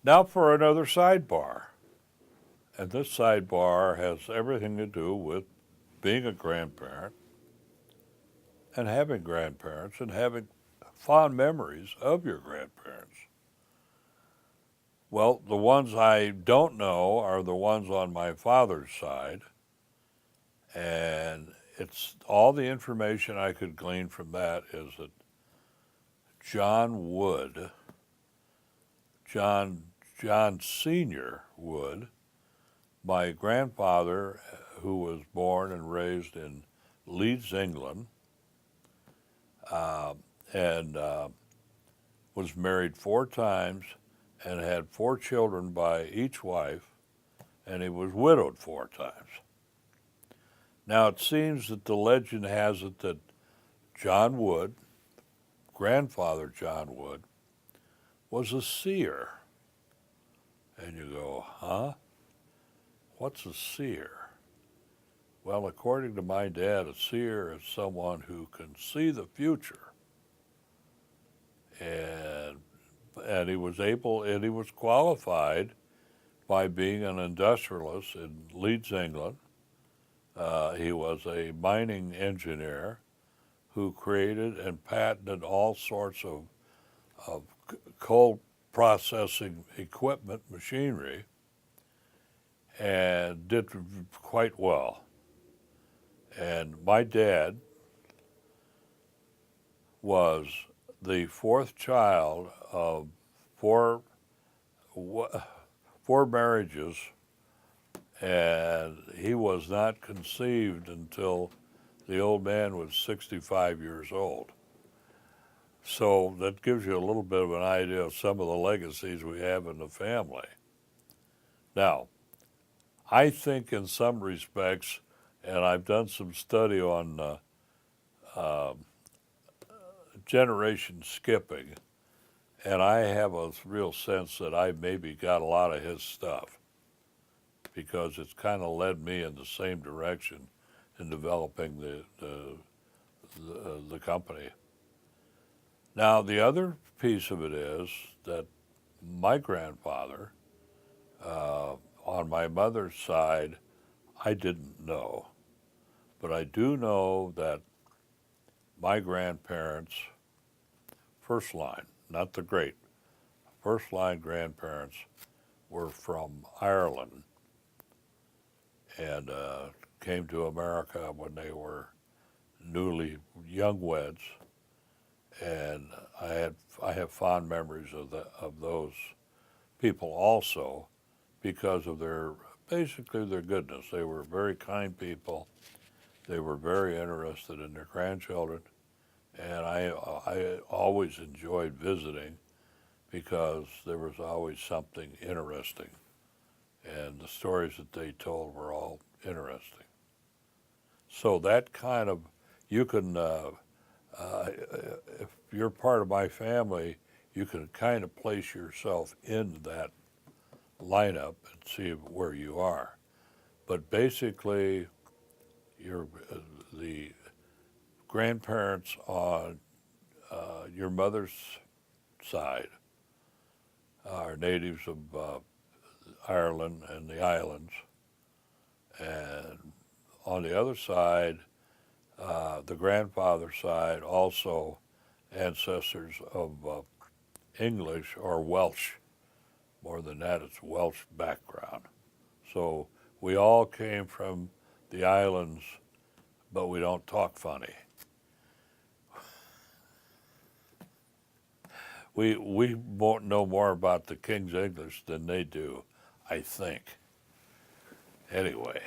Now for another sidebar. And this sidebar has everything to do with being a grandparent and having grandparents and having fond memories of your grandparents. Well, the ones I don't know are the ones on my father's side, and it's all the information I could glean from that is that John Wood, John Senior Wood, my grandfather, who was born and raised in Leeds, England, and was married 4 times and had 4 children by each wife, and he was widowed 4 times. Now it seems that the legend has it that John Wood, grandfather John Wood, was a seer. And you go, huh? What's a seer? Well, according to my dad, a seer is someone who can see the future. And he was qualified by being an industrialist in Leeds, England. He was a mining engineer who created and patented all sorts of coal processing equipment, machinery, and did quite well. And my dad was the 4th child of four marriages, and he was not conceived until the old man was 65 years old. So that gives you a little bit of an idea of some of the legacies we have in the family. Now, I think in some respects, and I've done some study on generation skipping, and I have a real sense that I maybe got a lot of his stuff because it's kind of led me in the same direction in developing the company. Now, the other piece of it is that my grandfather, on my mother's side, I didn't know. But I do know that my grandparents, first line, not the great, first line grandparents were from Ireland and came to America when they were newly young weds. And I have fond memories of those people also because of basically their goodness. They were very kind people. They were very interested in their grandchildren, and I always enjoyed visiting because there was always something interesting, and the stories that they told were all interesting. So that kind of, you can, if you're part of my family, you can kind of place yourself in that lineup and see where you are. But basically, the grandparents on your mother's side are natives of Ireland and the islands, and on the other side, the grandfather side, also ancestors of English or Welsh. More than that, it's Welsh background. So we all came from the islands, but we don't talk funny. We won't know more about the King's English than they do, I think. Anyway.